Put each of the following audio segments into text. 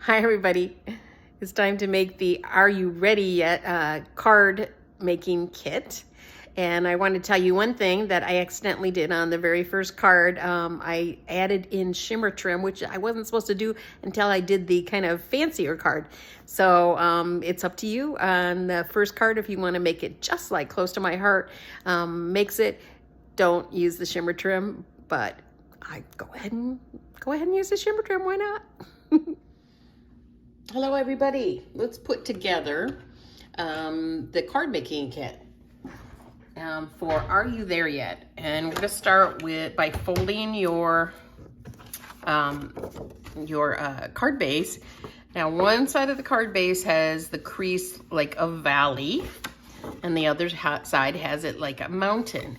Hi everybody. It's time to make the Are You Ready Yet card making kit. And I want to tell you one thing that I accidentally did on the very first card. I added in shimmer trim, which I wasn't supposed to do until I did the kind of fancier card. So it's up to you on the first card if you want to make it just like Close to My Heart makes it. Don't use the shimmer trim, but I go ahead and use the shimmer trim. Why not? Hello everybody. Let's put together the card making kit for Are You There Yet? And we're going to start by folding your card base. Now one side of the card base has the crease like a valley and the other side has it like a mountain.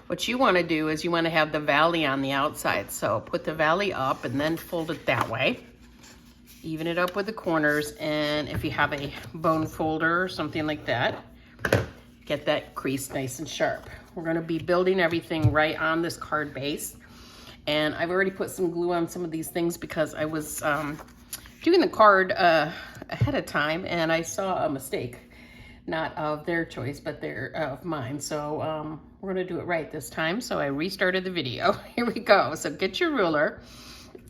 What you want to do is you want to have the valley on the outside. So put the valley up and then fold it that way. Even it up with the corners, and if you have a bone folder or something like that, get that crease nice and sharp. We're going to be building everything right on this card base, and I've already put some glue on some of these things because I was doing the card ahead of time and I saw a mistake, not of their choice but of mine. So we're going to do it right this time, so I restarted the video. Here we go. So get your ruler.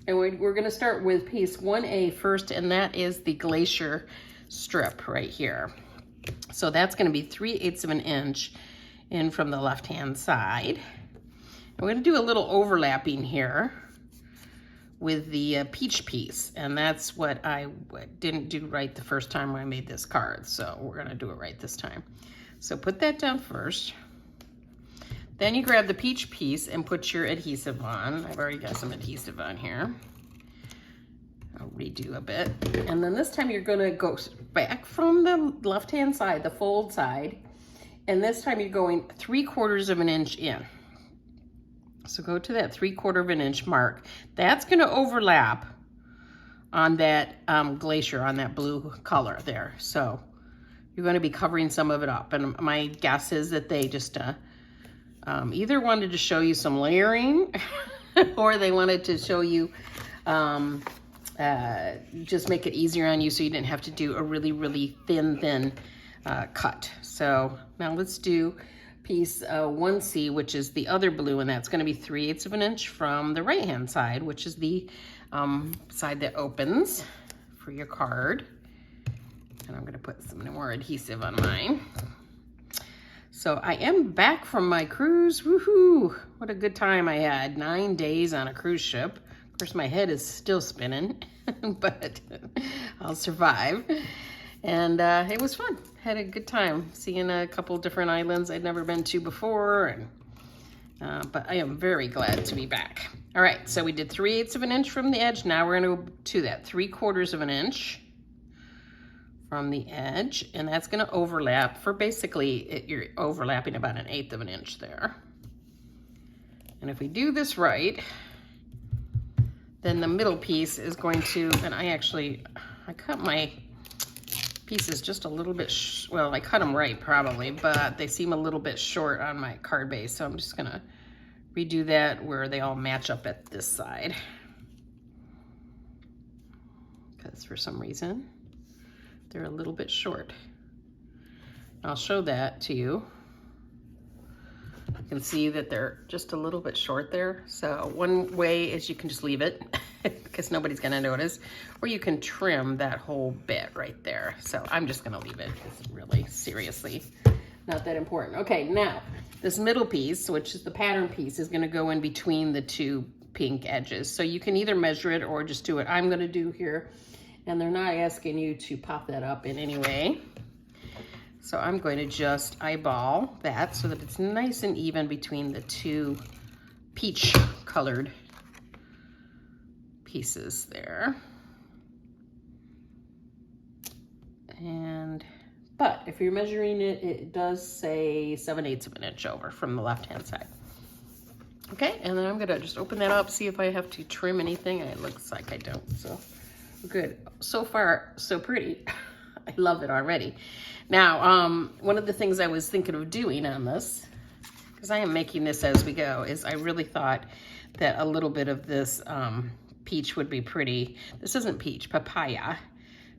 And we're going to start with piece 1A first, and that is the glacier strip right here. So that's going to be 3/8 of an inch in from the left-hand side. And we're going to do a little overlapping here with the peach piece, and that's what I didn't do right the first time when I made this card. So we're going to do it right this time. So put that down first. Then you grab the peach piece and put your adhesive on. I've already got some adhesive on here. I'll redo a bit. And then this time you're gonna go back from the left-hand side, the fold side, and this time you're going 3/4 of an inch in. So go to that 3/4 of an inch mark. That's gonna overlap on that glacier, on that blue color there. So you're gonna be covering some of it up. And my guess is that they just, either wanted to show you some layering or they wanted to show you, just make it easier on you so you didn't have to do a really, really thin cut. So now let's do piece 1C, which is the other blue, and that's going to be 3/8 of an inch from the right-hand side, which is the side that opens for your card. And I'm going to put some more adhesive on mine. So I am back from my cruise. Woohoo! What a good time I had. 9 days on a cruise ship. Of course, my head is still spinning, but I'll survive. And it was fun. Had a good time seeing a couple different islands I'd never been to before. And, but I am very glad to be back. All right, so we did 3/8 of an inch from the edge. Now we're going to go to that 3/4 of an inch from the edge, and that's going to overlap for basically, you're overlapping about 1/8 of an inch there. And if we do this right, then the middle piece is going to, and I cut my pieces just a little bit, well, I cut them right probably, but they seem a little bit short on my card base, so I'm just going to redo that where they all match up at this side. Because for some reason, they're a little bit short. I'll show that to you. You can see that they're just a little bit short there. So one way is you can just leave it because nobody's gonna notice, or you can trim that whole bit right there. So I'm just gonna leave it. It's really, seriously, not that important. Okay, now this middle piece, which is the pattern piece, is gonna go in between the two pink edges. So you can either measure it or just do what I'm gonna do here. And they're not asking you to pop that up in any way. So I'm going to just eyeball that so that it's nice and even between the two peach colored pieces there. But if you're measuring it, it does say 7/8 of an inch over from the left-hand side. Okay, and then I'm gonna just open that up, see if I have to trim anything. It looks like I don't, so. Good. So far, so pretty. I love it already. Now, one of the things I was thinking of doing on this, because I am making this as we go, is I really thought that a little bit of this peach would be pretty. This isn't peach, papaya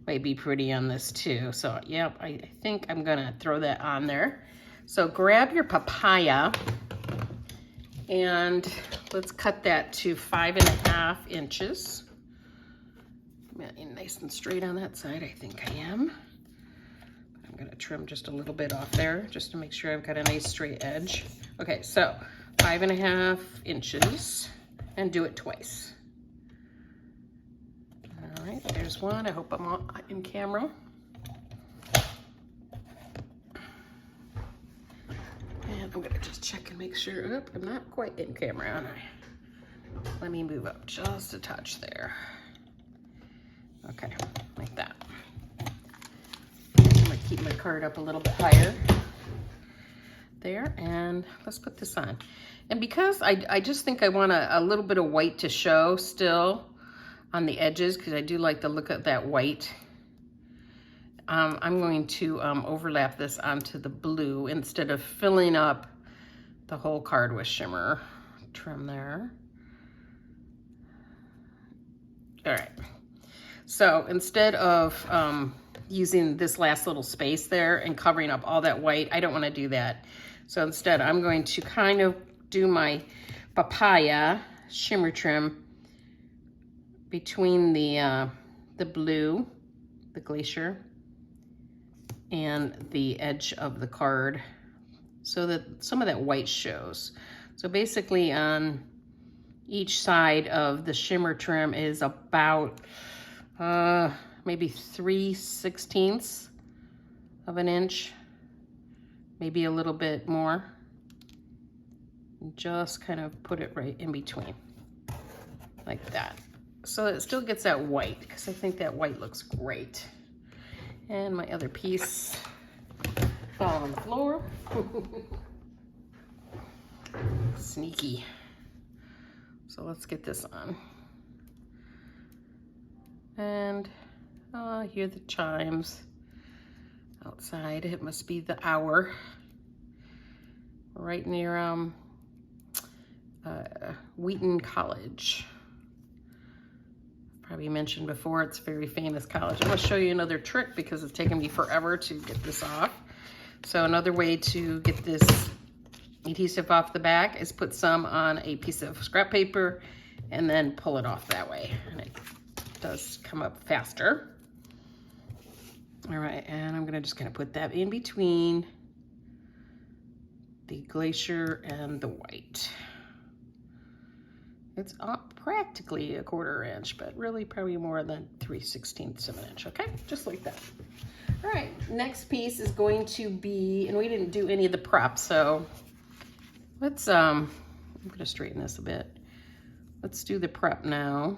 might be pretty on this too. So yep, I think I'm gonna throw that on there. So grab your papaya and let's cut that to 5.5 inches. I'm nice and straight on that side, I think I am. I'm gonna trim just a little bit off there just to make sure I've got a nice straight edge. Okay, so 5.5 inches and do it twice. All right, there's one. I hope I'm in camera. And I'm gonna just check and make sure. Oop, I'm not quite in camera, am I? Let me move up just a touch there. Okay, like that. I'm gonna keep my card up a little bit higher. There, and let's put this on. And because I just think I want a little bit of white to show still on the edges, because I do like the look of that white, I'm going to overlap this onto the blue instead of filling up the whole card with shimmer. Trim there. All right. So instead of using this last little space there and covering up all that white, I don't want to do that. So instead, I'm going to kind of do my papaya shimmer trim between the blue, the glacier, and the edge of the card so that some of that white shows. So basically on each side of the shimmer trim is about maybe 3/16 of an inch, maybe a little bit more. Just kind of put it right in between, like that. So it still gets that white, because I think that white looks great. And my other piece fell on the floor. Sneaky. So let's get this on. And I hear the chimes outside. It must be the hour. Right near Wheaton College. Probably mentioned before, it's a very famous college. I'm gonna show you another trick because it's taken me forever to get this off. So another way to get this adhesive off the back is put some on a piece of scrap paper and then pull it off that way. And it does come up faster. All right, and I'm just gonna put that in between the glacier and the white. It's practically a 1/4 inch, but really probably more than 3/16 of an inch, okay? Just like that. All right, next piece is going to be, and we didn't do any of the prep, so let's, I'm gonna straighten this a bit. Let's do the prep now,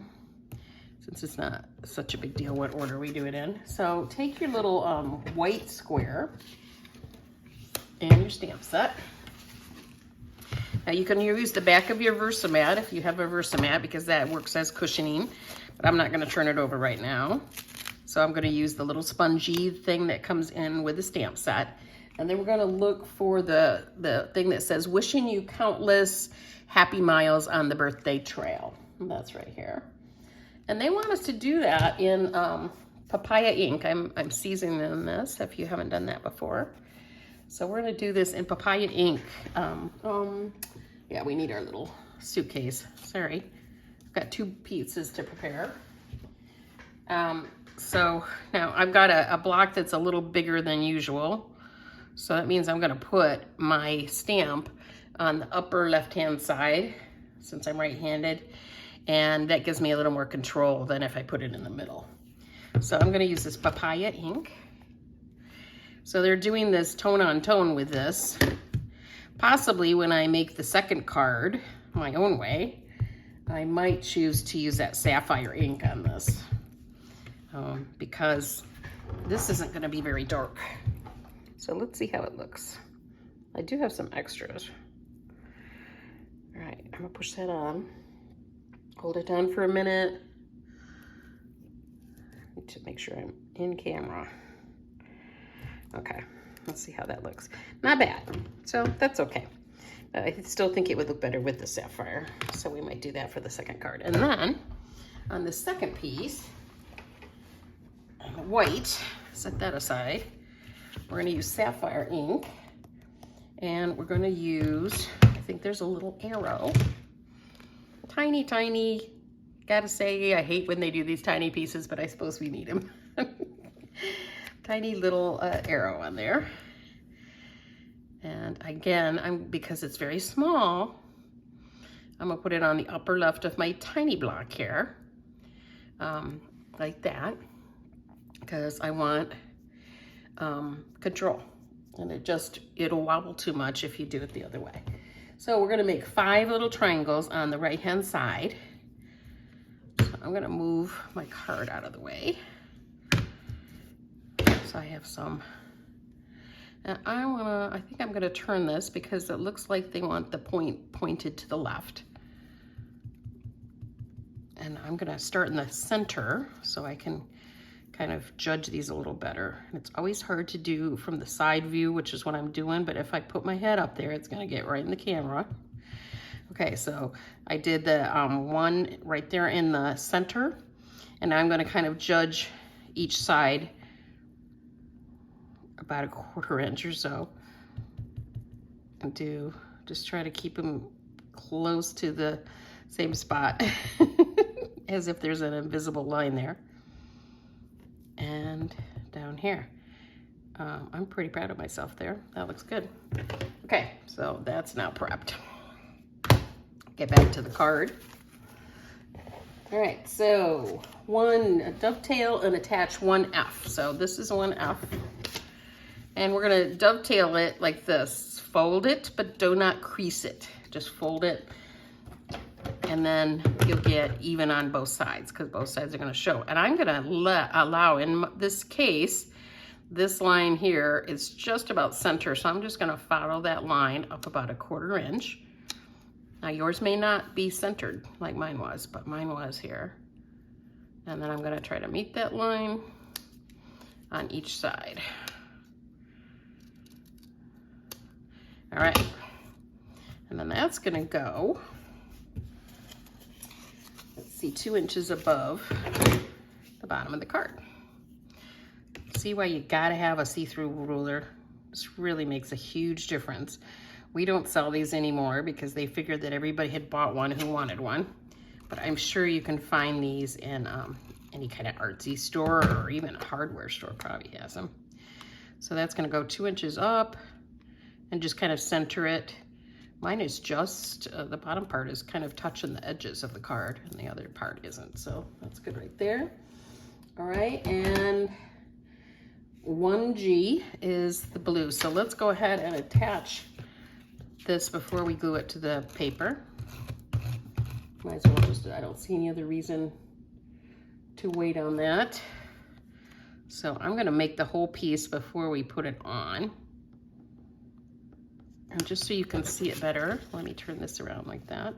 since it's not such a big deal what order we do it in. So take your little white square and your stamp set. Now you can use the back of your Versamat if you have a Versamat, because that works as cushioning, but I'm not gonna turn it over right now. So I'm gonna use the little spongy thing that comes in with the stamp set. And then we're gonna look for the thing that says, wishing you countless happy miles on the birthday trail. And that's right here. And they want us to do that in papaya ink. I'm seasoning this if you haven't done that before. So we're gonna do this in papaya ink. Yeah, we need our little suitcase. Sorry, I've got 2 pieces to prepare. So now I've got a block that's a little bigger than usual. So that means I'm gonna put my stamp on the upper left-hand side, since I'm right-handed, and that gives me a little more control than if I put it in the middle. So I'm gonna use this papaya ink. So they're doing this tone on tone with this. Possibly when I make the second card my own way, I might choose to use that sapphire ink on this because this isn't gonna be very dark. So let's see how it looks. I do have some extras. All right, I'm gonna push that on. Hold it down for a minute. I need to make sure I'm in camera. Okay, let's see how that looks. Not bad, so that's okay. I still think it would look better with the sapphire, so we might do that for the second card. And then on the second piece, white, set that aside. We're gonna use sapphire ink, and we're gonna use, I think there's a little arrow. Tiny, tiny. Gotta say, I hate when they do these tiny pieces, but I suppose we need them. Tiny little arrow on there. And again, because it's very small, I'm gonna put it on the upper left of my tiny block here, like that, because I want control. And it'll wobble too much if you do it the other way. So we're gonna make 5 little triangles on the right-hand side. So I'm gonna move my card out of the way. So I have some, and I think I'm gonna turn this because it looks like they want the point pointed to the left. And I'm gonna start in the center so I can kind of judge these a little better. And it's always hard to do from the side view, which is what I'm doing, but if I put my head up there, it's gonna get right in the camera. Okay, so I did the one right there in the center, and now I'm gonna kind of judge each side about 1/4 inch or so, and just try to keep them close to the same spot as if there's an invisible line there. And down here. I'm pretty proud of myself there. That looks good. Okay, so that's now prepped. Get back to the card. All right, so dovetail and attach 1F. So this is 1F. And we're gonna dovetail it like this. Fold it, but do not crease it. Just fold it, and then you'll get even on both sides because both sides are gonna show. And I'm gonna allow, in this case, this line here is just about center, so I'm just gonna follow that line up about 1/4 inch. Now yours may not be centered like mine was, but mine was here. And then I'm gonna try to meet that line on each side. All right, and then that's gonna go, let's see, 2 inches above the bottom of the card. See why you gotta have a see-through ruler? This really makes a huge difference. We don't sell these anymore because they figured that everybody had bought one who wanted one, but I'm sure you can find these in any kind of artsy store, or even a hardware store probably has them. So that's gonna go 2 inches up, and just kind of center it. Mine is just, the bottom part is kind of touching the edges of the card, and the other part isn't, so that's good right there. All right, and 1G is the blue. So let's go ahead and attach this before we glue it to the paper. Might as well just, I don't see any other reason to wait on that. So I'm gonna make the whole piece before we put it on. And just so you can see it better, let me turn this around like that.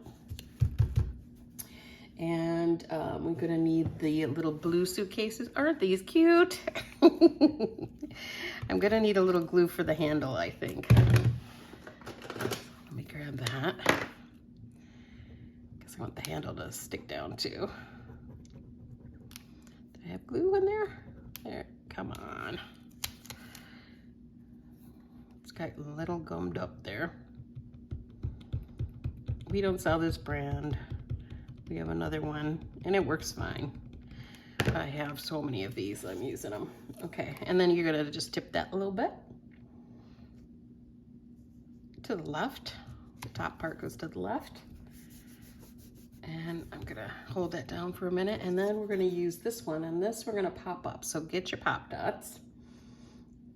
And we're gonna need the little blue suitcases. Aren't these cute? I'm gonna need a little glue for the handle, I think. Let me grab that, because I want the handle to stick down too. Do I have glue in there? There, come on. Got a little gummed up there. We don't sell this brand. We have another one, and it works fine. I have so many of these, I'm using them. Okay, and then you're gonna just tip that a little bit to the left. The top part goes to the left. And I'm gonna hold that down for a minute, and then we're gonna use this one, and this we're gonna pop up. So get your pop dots.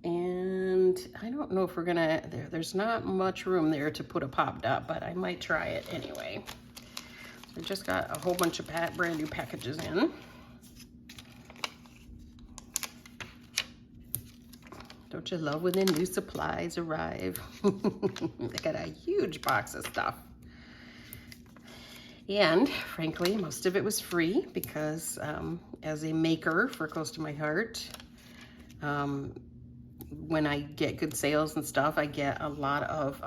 And I don't know if we're gonna, there's not much room there to put a pop dot, but I might try it anyway. I just got a whole bunch of brand new packages in. Don't you love when the new supplies arrive? They got a huge box of stuff. And frankly, most of it was free because as a maker for Close to My Heart, when I get good sales and stuff, I get a lot of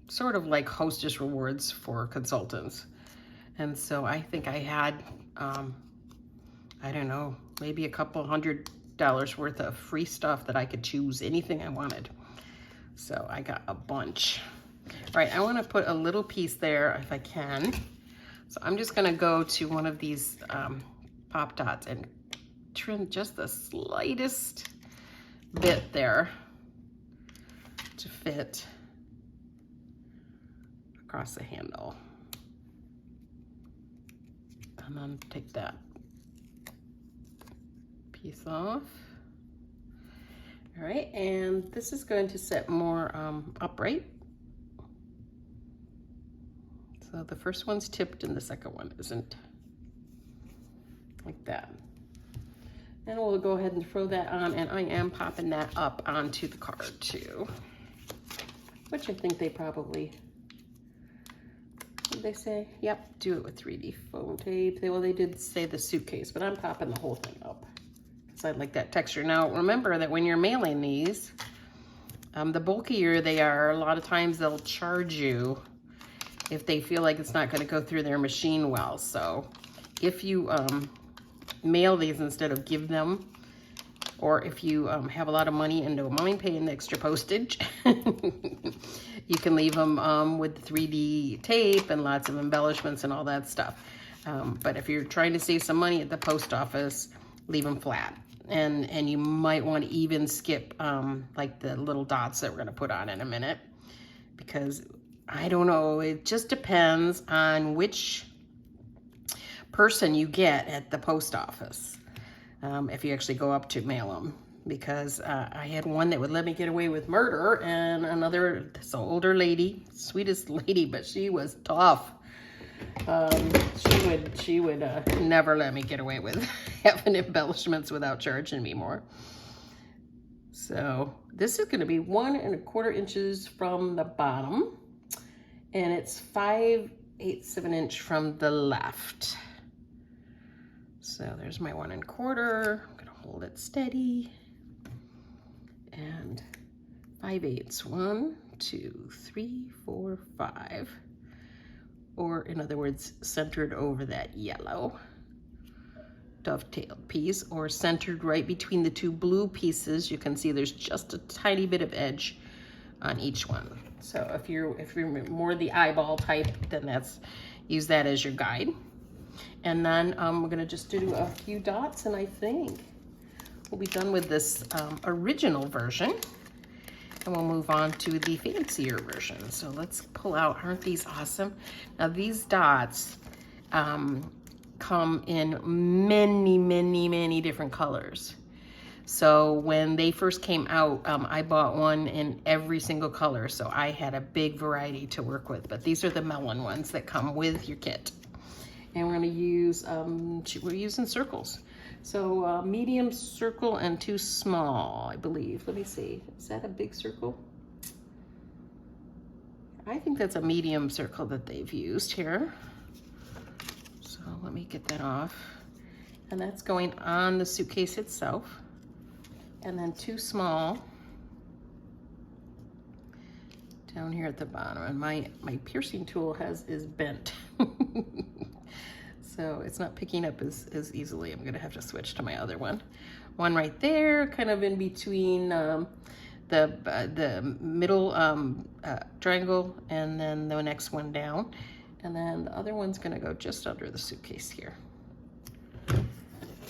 sort of like hostess rewards for consultants. And so I think I had, I don't know, maybe a couple $100 worth of free stuff that I could choose anything I wanted. So I got a bunch. All right, I want to put a little piece there if I can. So I'm just going to go to one of these Pop Dots and trim just the slightest bit there to fit across the handle. And then take that piece off. All right, and this is going to sit more upright. So the first one's tipped and the second one isn't. Like that. And we'll go ahead and throw that on, and I am popping that up onto the card too. Which I think they probably, what did they say? Yep, do it with 3D foam tape. Well, they did say the suitcase, but I'm popping the whole thing up because I like that texture. Now, remember that when you're mailing these, the bulkier they are, a lot of times they'll charge you if they feel like it's not going to go through their machine well. So if you mail these instead of give them, or if you have a lot of money and don't mind paying the extra postage, you can leave them with 3D tape and lots of embellishments and all that stuff. But if you're trying to save some money at the post office, leave them flat. And you might want to even skip like the little dots that we're going to put on in a minute, because I don't know, it just depends on which person you get at the post office, if you actually go up to mail them. Because I had one that would let me get away with murder, and another, this older lady, sweetest lady, but she was tough. She would never let me get away with having embellishments without charging me more. So this is going to be 1 1/4 inches from the bottom, and it's 5/8 of an inch from the left. So there's my 1 1/4. I'm going to hold it steady. And 5/8. 1, 2, 3, 4, 5. Or in other words, centered over that yellow dovetailed piece, or centered right between the two blue pieces. You can see there's just a tiny bit of edge on each one. So if you're more the eyeball type, then use that as your guide. And then we're gonna just do a few dots, and I think we'll be done with this original version, and we'll move on to the fancier version. So let's pull out, aren't these awesome? Now these dots come in many, many, many different colors. So when they first came out, I bought one in every single color, so I had a big variety to work with. But these are the melon ones that come with your kit. And we're gonna use, we're using circles. So medium circle and 2 small, I believe. Let me see, is that a big circle? I think that's a medium circle that they've used here. So let me get that off. And that's going on the suitcase itself. And then 2 small down here at the bottom. And my piercing tool is bent. So it's not picking up as easily. I'm gonna have to switch to my other one. One right there, kind of in between the middle triangle, and then the next one down. And then the other one's gonna go just under the suitcase here.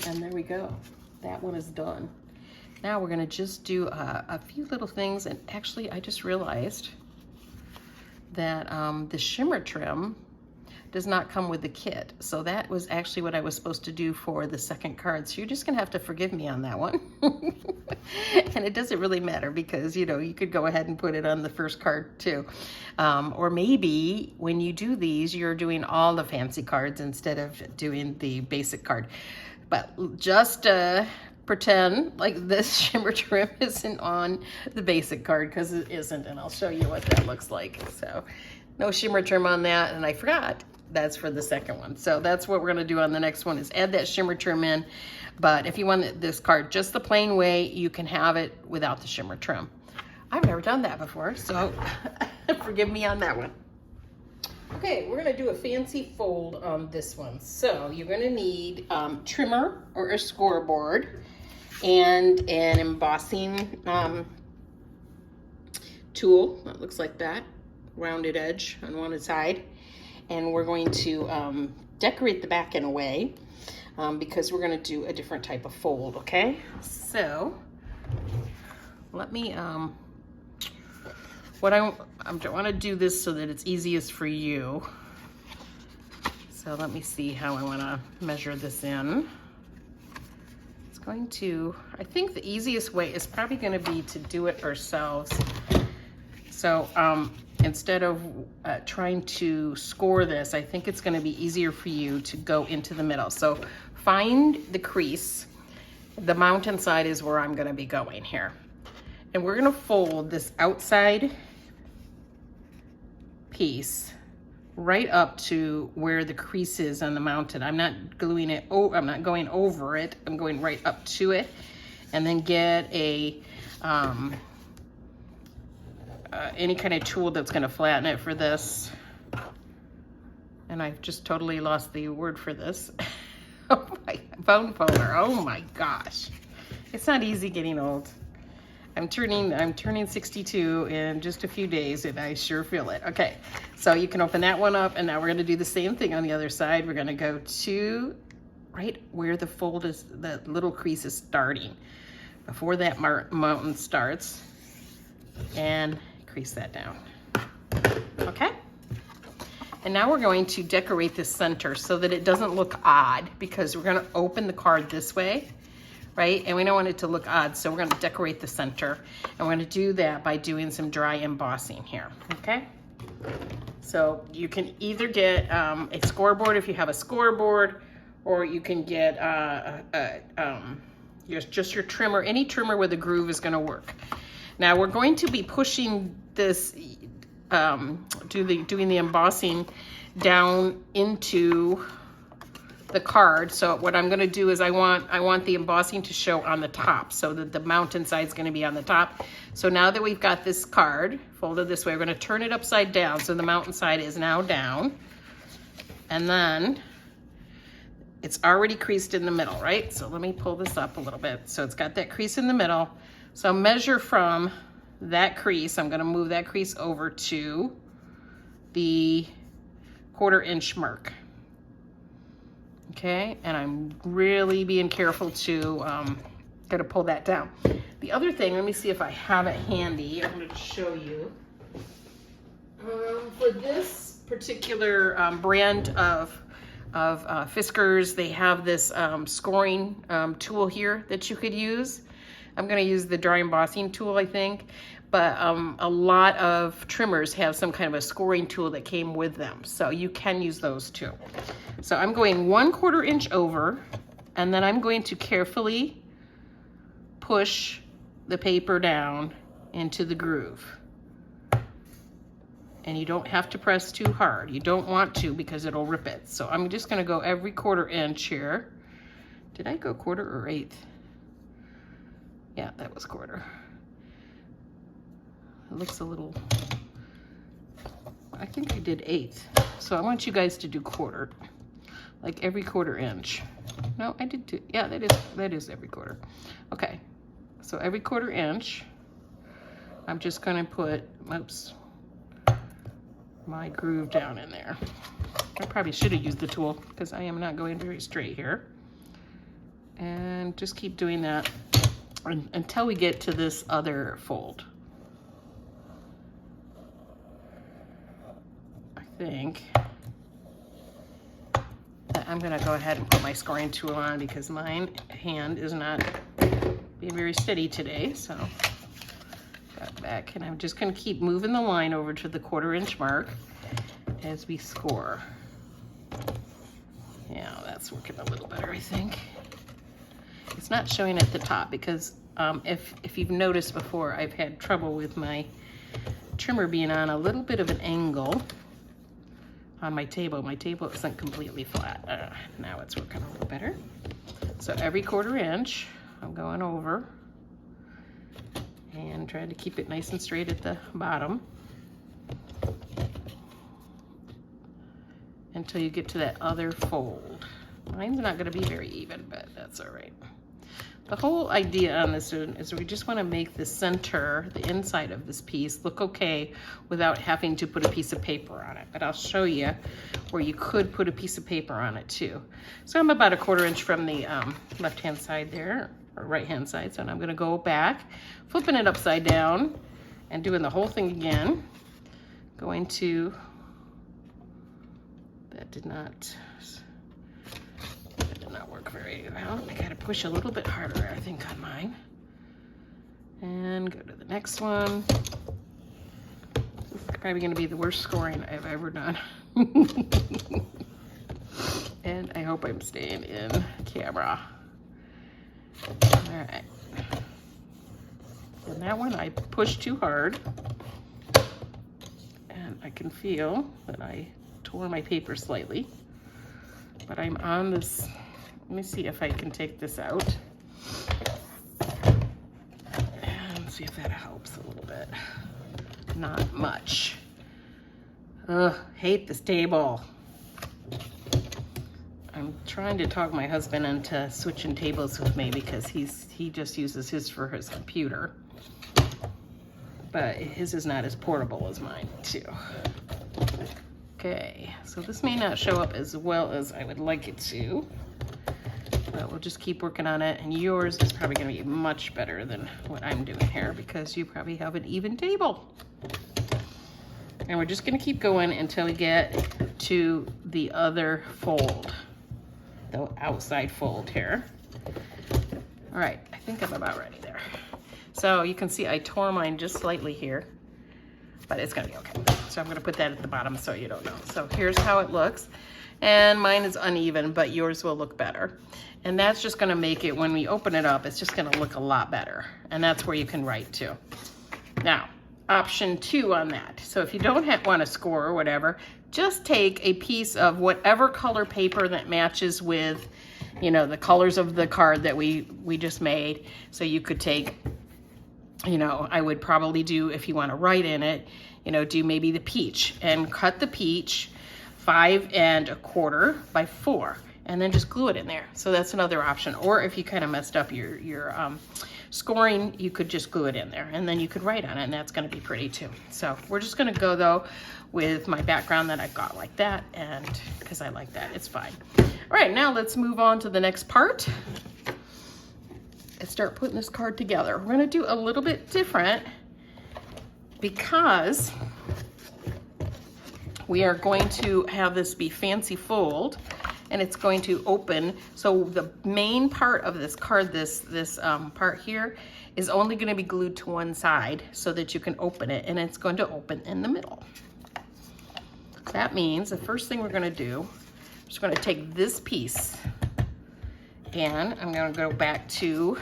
And there we go. That one is done. Now we're gonna just do a few little things. And actually, I just realized that the shimmer trim does not come with the kit. So that was actually what I was supposed to do for the second card. So you're just gonna have to forgive me on that one. And it doesn't really matter, because you know, you could go ahead and put it on the first card too. Or maybe when you do these, you're doing all the fancy cards instead of doing the basic card. But just pretend like this shimmer trim isn't on the basic card, because it isn't, and I'll show you what that looks like. So no shimmer trim on that, and I forgot that's for the second one. So that's what we're gonna do on the next one, is add that shimmer trim in. But if you want this card just the plain way, you can have it without the shimmer trim. I've never done that before, so forgive me on that one. Okay, we're gonna do a fancy fold on this one. So you're gonna need trimmer or a scoreboard and an embossing tool that looks like that, rounded edge on one side. And we're going to decorate the back in a way because we're gonna do a different type of fold, okay? So let me, I want to do this so that it's easiest for you. So let me see how I want to measure this in. It's going to, I think the easiest way is probably going to be to do it ourselves. So instead of trying to score this, I think it's going to be easier for you to go into the middle. So find the crease. The mountain side is where I'm going to be going here. And we're going to fold this outside piece right up to where the crease is on the mountain. I'm not gluing it, I'm not going over it, I'm going right up to it. And then get a any kind of tool that's going to flatten it for this. And I've just totally lost the word for this. Oh my, bone folder, oh my gosh. It's not easy getting old. I'm turning 62 in just a few days, and I sure feel it. Okay, so you can open that one up, and now we're gonna do the same thing on the other side. We're gonna go to right where the fold is, the little crease is starting, before that mountain starts, and crease that down. Okay? And now we're going to decorate the center so that it doesn't look odd, because we're gonna open the card this way, right? And we don't want it to look odd, so we're gonna decorate the center. And we're gonna do that by doing some dry embossing here, okay? So you can either get a scoreboard if you have a scoreboard, or you can get just your trimmer. Any trimmer with a groove is gonna work. Now we're going to be pushing this, doing the embossing down into the card. So what I'm going to do is I want the embossing to show on the top, so that the mountain side is going to be on the top. So now that we've got this card folded this way, we're going to turn it upside down, so the mountain side is now down, and then it's already creased in the middle, right? So let me pull this up a little bit. So it's got that crease in the middle. So measure from that crease. I'm going to move that crease over to the 1/4 inch mark. Okay, and I'm really being careful to gotta pull that down. The other thing, let me see if I have it handy. I'm going to show you. For this particular brand of Fiskars, they have this scoring tool here that you could use. I'm going to use the dry embossing tool, I think. But a lot of trimmers have some kind of a scoring tool that came with them. So you can use those too. So I'm going 1/4 inch over, and then I'm going to carefully push the paper down into the groove. And you don't have to press too hard. You don't want to, because it'll rip it. So I'm just going to go every 1/4 inch here. Did I go 1/4 or 1/8? Yeah, that was 1/4. It looks a little, I think I did 1/8. So I want you guys to do 1/4, like every 1/4 inch. No, I did two. Yeah, that is every 1/4. Okay, so every 1/4 inch, I'm just gonna put, oops, my groove down in there. I probably should have used the tool, because I am not going very straight here. And just keep doing that until we get to this other fold. I think that I'm gonna go ahead and put my scoring tool on, because my hand is not being very steady today. So got back, and I'm just gonna keep moving the line over to the 1/4 inch mark as we score. Yeah, that's working a little better, I think. It's not showing at the top because if you've noticed before, I've had trouble with my trimmer being on a little bit of an angle on my table. My table isn't completely flat. Now it's working a little better. So every 1/4 inch, I'm going over and trying to keep it nice and straight at the bottom. until you get to that other fold. Mine's not gonna be very even, but that's all right. The whole idea on this is we just wanna make the center, the inside of this piece, look okay without having to put a piece of paper on it. But I'll show you where you could put a piece of paper on it too. So I'm about 1/4 inch from the left-hand side there, or right-hand side. So I'm gonna go back, flipping it upside down and doing the whole thing again. Going to, that did not work very well. I gotta push a little bit harder, I think, on mine. And go to the next one. This is probably gonna be the worst scoring I've ever done. And I hope I'm staying in camera. All right. And that one I pushed too hard. And I can feel that I tore my paper slightly. But I'm on this. Let me see if I can take this out and see if that helps a little bit. Not much. Ugh, hate this table. I'm trying to talk my husband into switching tables with me because he just uses his for his computer. But his is not as portable as mine too. Okay, so this may not show up as well as I would like it to. But we'll just keep working on it, and yours is probably going to be much better than what I'm doing here because you probably have an even table. And we're just going to keep going until we get to the other fold, the outside fold here. All right, I think I'm about ready there. So you can see I tore mine just slightly here, but it's going to be okay. So I'm going to put that at the bottom so you don't know. So here's how it looks. And mine is uneven, but yours will look better. And that's just gonna make it, when we open it up, it's just gonna look a lot better. And that's where you can write too. Now, option 2 on that. So if you don't want to score or whatever, just take a piece of whatever color paper that matches with, you know, the colors of the card that we just made. So you could take, you know, I would probably do, if you want to write in it, you know, do maybe the peach and cut the peach 5 1/4 by 4, and then just glue it in there. So that's another option. Or if you kind of messed up your scoring, you could just glue it in there, and then you could write on it, and that's going to be pretty too. So we're just going to go though with my background that I've got like that, and because I like that, it's fine. All right, now let's move on to the next part and start putting this card together. We're going to do a little bit different because we are going to have this be fancy fold, and it's going to open. So the main part of this card, this part here, is only going to be glued to one side so that you can open it, and it's going to open in the middle. That means the first thing we're going to do, I'm just going to take this piece, and I'm going to go back to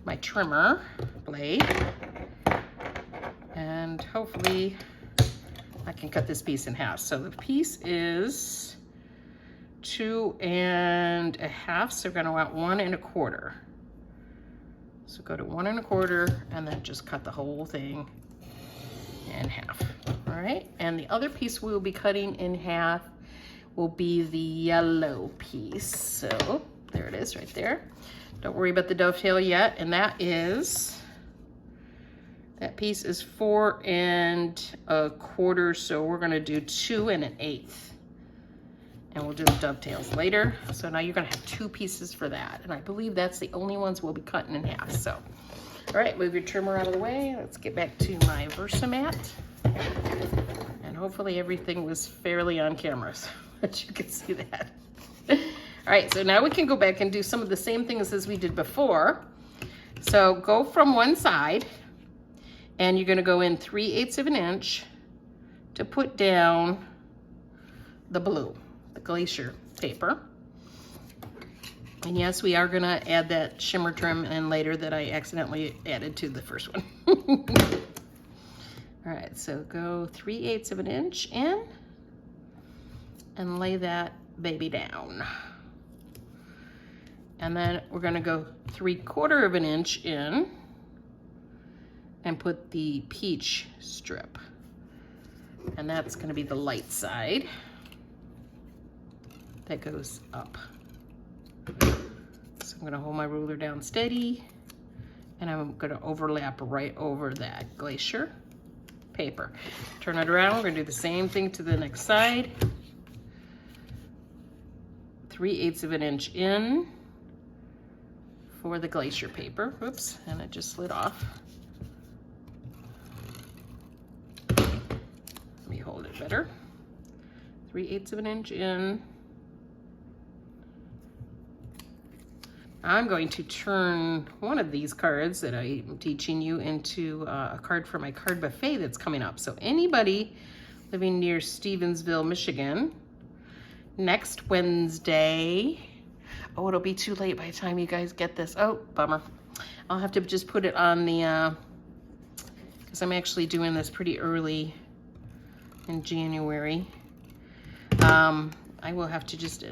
my trimmer blade, and hopefully I can cut this piece in half. So the piece is 2 1/2, so we're gonna want 1 1/4. So go to 1 1/4 and then just cut the whole thing in half. All right, and the other piece we'll be cutting in half will be the yellow piece. So there it is right there. Don't worry about the dovetail yet, and that piece is 4 1/4, so we're gonna do 2 1/8. And we'll do the dovetails later. So now you're gonna have 2 pieces for that. And I believe that's the only ones we'll be cutting in half, so. All right, move your trimmer out of the way. Let's get back to my Versamat. And hopefully everything was fairly on camera so that you can see that. All right, so now we can go back and do some of the same things as we did before. So go from one side, and you're gonna go in 3/8 of an inch to put down the blue, the glacier paper. And yes, we are gonna add that shimmer trim in later that I accidentally added to the first one. All right, so go 3/8 of an inch in and lay that baby down. And then we're gonna go 3/4 of an inch in and put the peach strip. And that's gonna be the light side. that goes up. So I'm gonna hold my ruler down steady, and I'm gonna overlap right over that glacier paper. Turn it around, we're gonna do the same thing to the next side. 3/8 of an inch in for the glacier paper. Whoops, and it just slid off. Let me hold it better. 3/8 of an inch in. I'm going to turn one of these cards that I'm teaching you into a card for my card buffet that's coming up. So anybody living near Stevensville, Michigan, next Wednesday, oh, it'll be too late by the time you guys get this. Oh, bummer. I'll have to just put it on the, because I'm actually doing this pretty early in January. I will have to just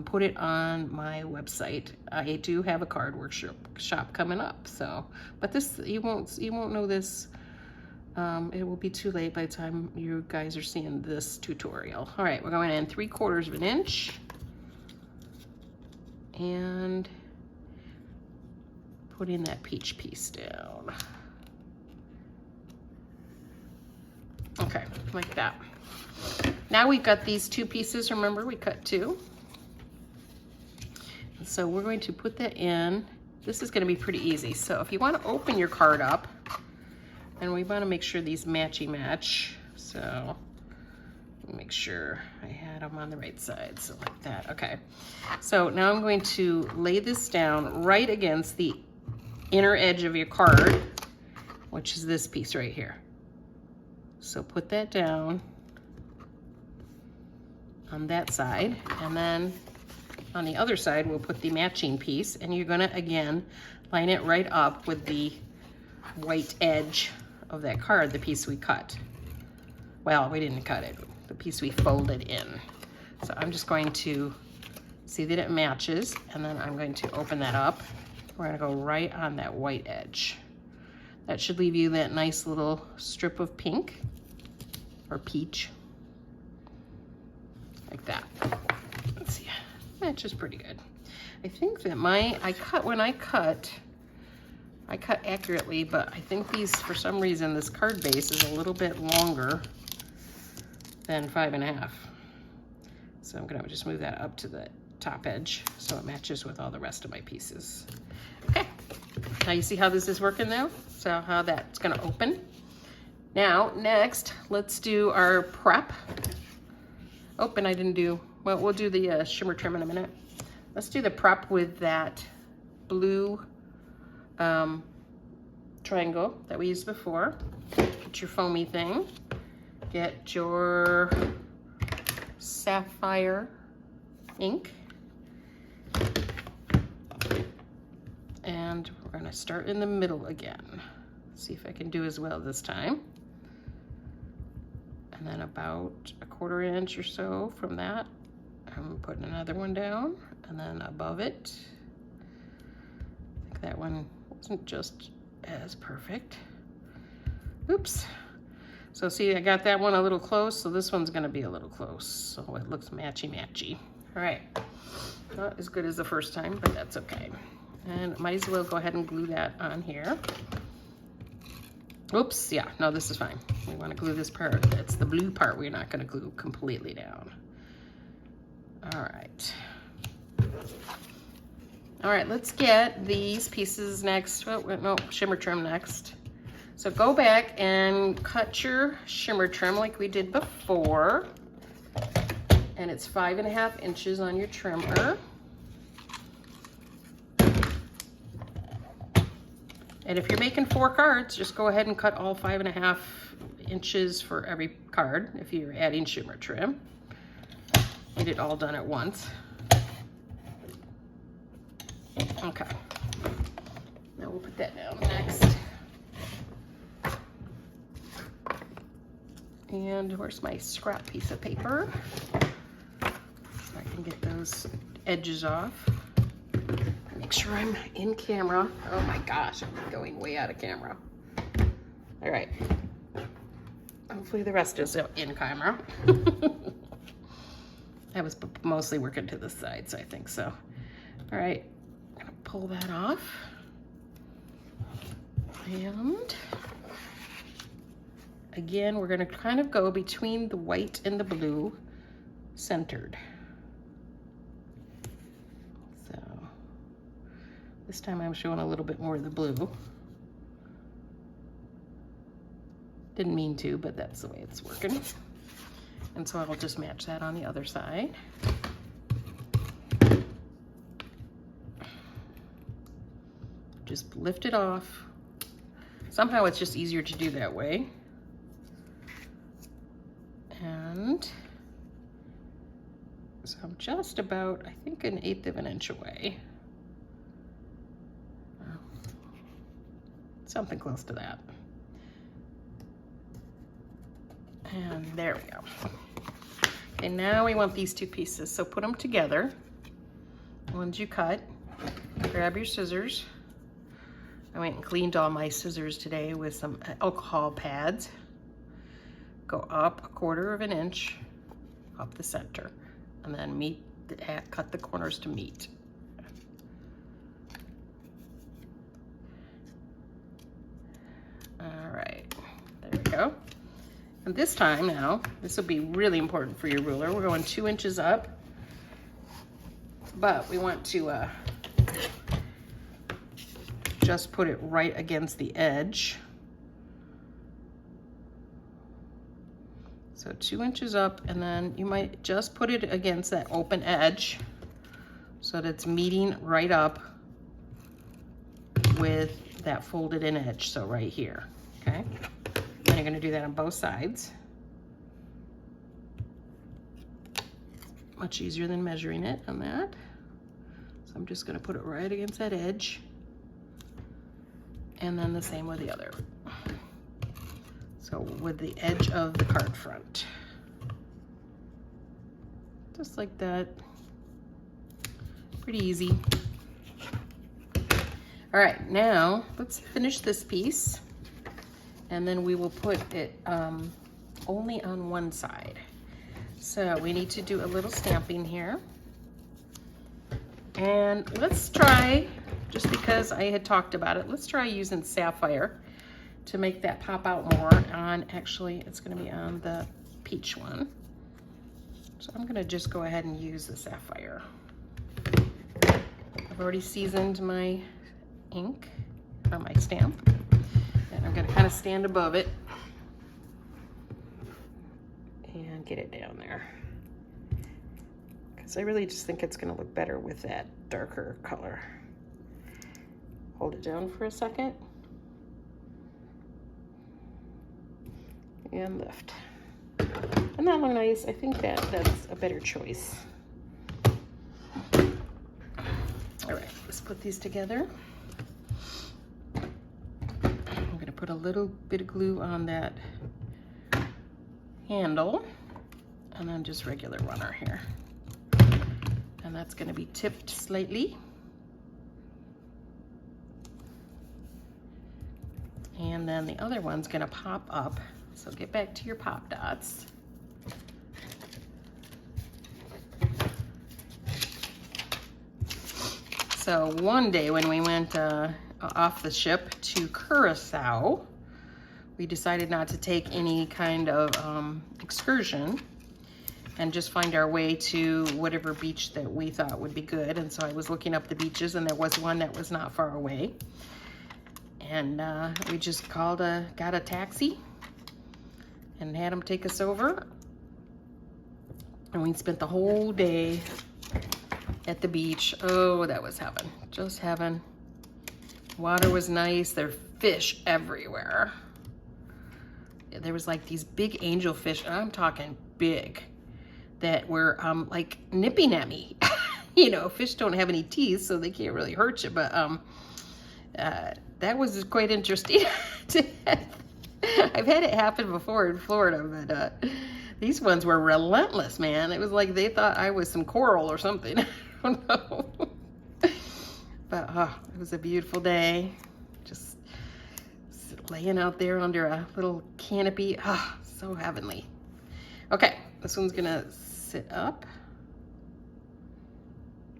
put it on my website. I do have a card workshop coming up, so, but this, you won't know this. It will be too late by the time you guys are seeing this tutorial. All right, we're going in 3/4 of an inch and putting that peach piece down. Okay, like that. Now we've got these 2 pieces. Remember, we cut 2. So we're going to put that in. This is going to be pretty easy. So if you want to open your card up, and we want to make sure these match. So make sure I had them on the right side. So like that. Okay. So now I'm going to lay this down right against the inner edge of your card, which is this piece right here. So put that down on that side, and then on the other side we'll put the matching piece, and you're gonna again line it right up with the white edge of that card, the piece we cut. Well, we didn't cut it, the piece we folded in. So I'm just going to see that it matches, and then I'm going to open that up. We're gonna go right on that white edge. That should leave you that nice little strip of pink or peach. Like that. Let's see, matches pretty good. I think that I cut accurately, but I think these, for some reason, this card base is a little bit longer than 5.5. So I'm gonna just move that up to the top edge so it matches with all the rest of my pieces. Okay, now you see how this is working now? So how that's gonna open. Now, next, let's do our prep. Oh, and I didn't do, well, we'll do the shimmer trim in a minute. Let's do the prep with that blue triangle that we used before. Get your foamy thing. Get your sapphire ink. And we're gonna start in the middle again. See if I can do as well this time. And then about 1/4 inch or so from that, I'm putting another one down, and then above it, I think that one wasn't just as perfect. Oops. So see, I got that one a little close, so this one's gonna be a little close, so it looks matchy-matchy. All right, not as good as the first time, but that's okay. And might as well go ahead and glue that on here. Oops, yeah, no, this is fine. We want to glue this part. It's the blue part we're not going to glue completely down. All right. All right, let's get these pieces next. Oh, no, shimmer trim next. So go back and cut your shimmer trim like we did before. And it's 5.5 inches on your trimmer. And if you're making 4 cards, just go ahead and cut all 5.5 inches for every card if you're adding shimmer trim. Get it all done at once. Okay. Now we'll put that down next. And where's my scrap piece of paper? So I can get those edges off. Make sure I'm in camera. Oh my gosh, I'm going way out of camera. All right. Hopefully the rest is in camera. I was mostly working to the side, so I think so. All right, I'm gonna pull that off. And again, we're gonna kind of go between the white and the blue, centered. So this time I'm showing a little bit more of the blue. Didn't mean to, but that's the way it's working. And so I'll just match that on the other side. Just lift it off. Somehow it's just easier to do that way. And so I'm just about, I think, 1/8 of an inch away. Something close to that. And there we go. Okay, now we want these 2 pieces. So put them together. The ones you cut, grab your scissors. I went and cleaned all my scissors today with some alcohol pads. Go up 1/4 of an inch up the center, and then cut the corners to meet. All right, there we go. And this time now, this will be really important for your ruler. We're going 2 inches up, but we want to just put it right against the edge. So 2 inches up, and then you might just put it against that open edge so that it's meeting right up with that folded in edge, so right here, okay? Then you're gonna do that on both sides. Much easier than measuring it on that. So I'm just gonna put it right against that edge. And then the same with the other. So with the edge of the card front. Just like that. Pretty easy. All right, now let's finish this piece. And then we will put it only on one side. So we need to do a little stamping here. And let's try, just because I had talked about it, let's try using sapphire to make that pop out more on, actually it's gonna be on the peach one. So I'm gonna just go ahead and use the sapphire. I've already seasoned my ink, or my stamp. And I'm gonna kind of stand above it and get it down there. Because I really just think it's gonna look better with that darker color. Hold it down for a second. And lift. Doesn't that look nice? I think that's a better choice. All right, let's put these together. I'm gonna put a little bit of glue on that handle, and then just regular runner here. And that's gonna be tipped slightly. And then the other one's gonna pop up. So get back to your pop dots. So one day when we went off the ship to Curacao, we decided not to take any kind of excursion and just find our way to whatever beach that we thought would be good. And so I was looking up the beaches, and there was one that was not far away. And we just got a taxi and had them take us over. And we spent the whole day at the beach. Oh, that was heaven, just heaven. Water was nice, there were fish everywhere. There was like these big angelfish, and I'm talking big, that were like nipping at me. You know, fish don't have any teeth, so they can't really hurt you, but that was quite interesting. I've had it happen before in Florida, but these ones were relentless, man. It was like they thought I was some coral or something. I don't know. But it was a beautiful day. Just laying out there under a little canopy. So heavenly. Okay, this one's gonna sit up.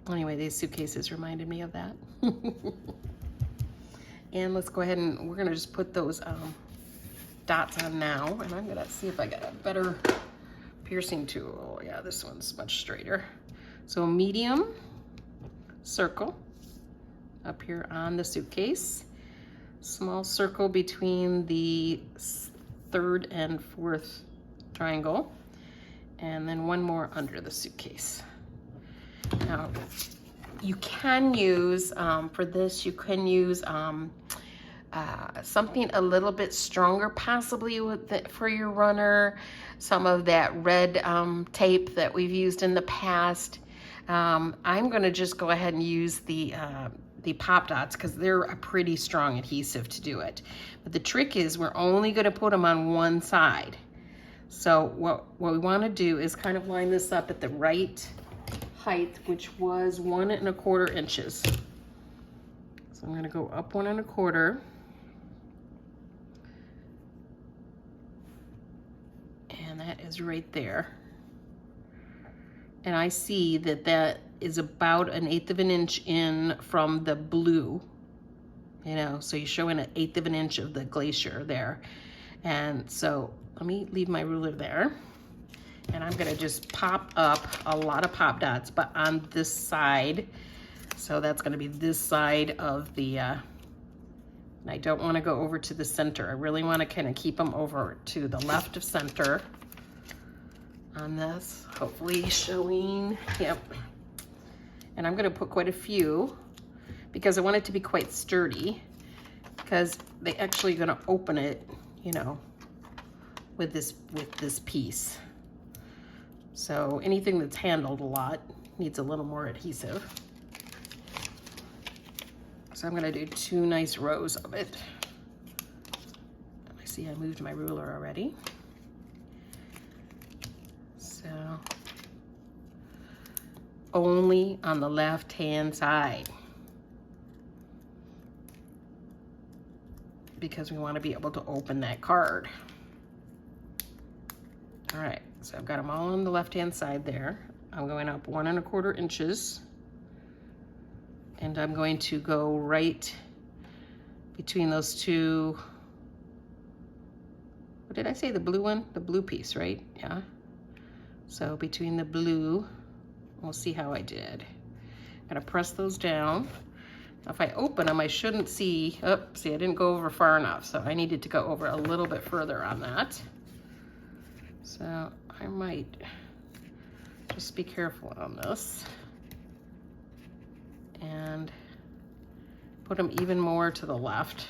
Anyway, these suitcases reminded me of that. And let's go ahead and we're gonna just put those dots on now. And I'm gonna see if I got a better piercing tool. Yeah, this one's much straighter. So a medium circle up here on the suitcase. Small circle between the 3rd and 4th triangle. And then one more under the suitcase. Now, you can use, for this, you can use something a little bit stronger, possibly for your runner. Some of that red tape that we've used in the past. I'm gonna just go ahead and use the Pop Dots because they're a pretty strong adhesive to do it. But the trick is we're only gonna put them on one side. So what we wanna do is kind of line this up at the right height, which was 1 1/4 inches. So I'm gonna go up 1 1/4. And that is right there. And I see that that is about 1/8 of an inch in from the blue. You know, so you're showing 1/8 of an inch of the glacier there. And so let me leave my ruler there. And I'm gonna just pop up a lot of Pop Dots, but on this side. So that's gonna be this side of the, and I don't wanna go over to the center. I really wanna kind of keep them over to the left of center on this, hopefully showing, yep. And I'm gonna put quite a few because I want it to be quite sturdy because they actually gonna open it, you know, with this piece. So anything that's handled a lot needs a little more adhesive. So I'm gonna do 2 nice rows of it. I see I moved my ruler already. So only on the left-hand side because we want to be able to open that card. All right, so I've got them all on the left-hand side there. I'm going up 1 1/4 inches. And I'm going to go right between those two. What did I say, the blue one? The blue piece, right? Yeah. So between the blue, we'll see how I did. I'm gonna press those down. Now if I open them, I shouldn't see, oh, see, I didn't go over far enough. So I needed to go over a little bit further on that. So I might just be careful on this. And put them even more to the left.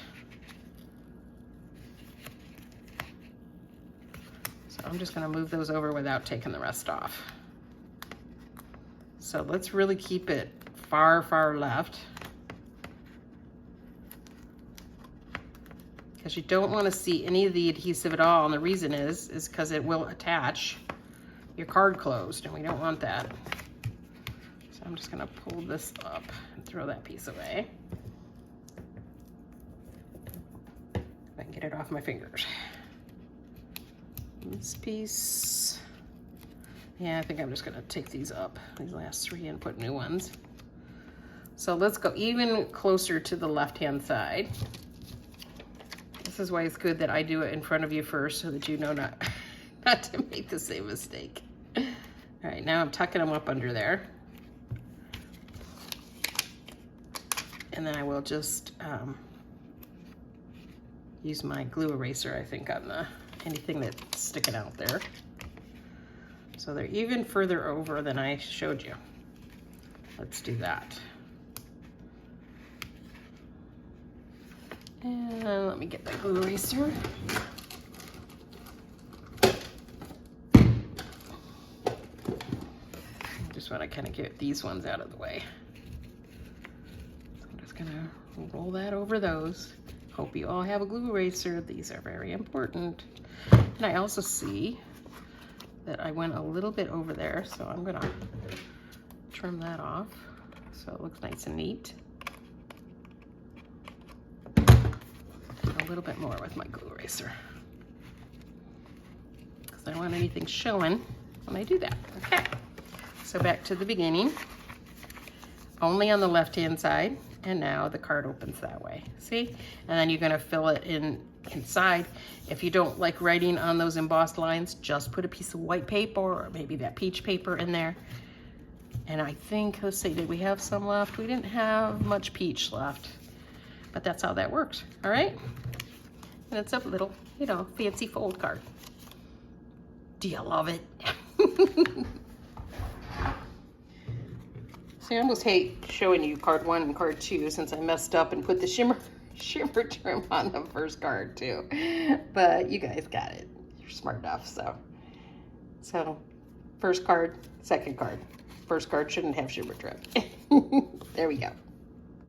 So I'm just gonna move those over without taking the rest off. So let's really keep it far, far left. Because you don't wanna see any of the adhesive at all, and the reason is because it will attach your card closed, and we don't want that. I'm just gonna pull this up and throw that piece away. If I can get it off my fingers. This piece, yeah, I think I'm just gonna take these up, these last 3, and put new ones. So let's go even closer to the left-hand side. This is why it's good that I do it in front of you first so that you know not to make the same mistake. All right, now I'm tucking them up under there. And then I will just use my glue eraser, I think, on anything that's sticking out there. So they're even further over than I showed you. Let's do that. And let me get my glue eraser. I just want to kind of get these ones out of the way. Gonna roll that over those. Hope you all have a glue eraser. These are very important. And I also see that I went a little bit over there, so I'm gonna trim that off so it looks nice and neat. And a little bit more with my glue eraser because I don't want anything showing when I do that. Okay, so back to the beginning. only on the left-hand side, and now the card opens that way. See? And then you're gonna fill it in inside. If you don't like writing on those embossed lines, just put a piece of white paper or maybe that peach paper in there. And I think, let's see, did we have some left? We didn't have much peach left, but that's how that works, all right? And it's a little, you know, fancy fold card. Do you love it? See, I almost hate showing you card 1 and card 2 since I messed up and put the shimmer trim on the first card too. But you guys got it. You're smart enough, so first card, second card. First card shouldn't have shimmer trim. There we go.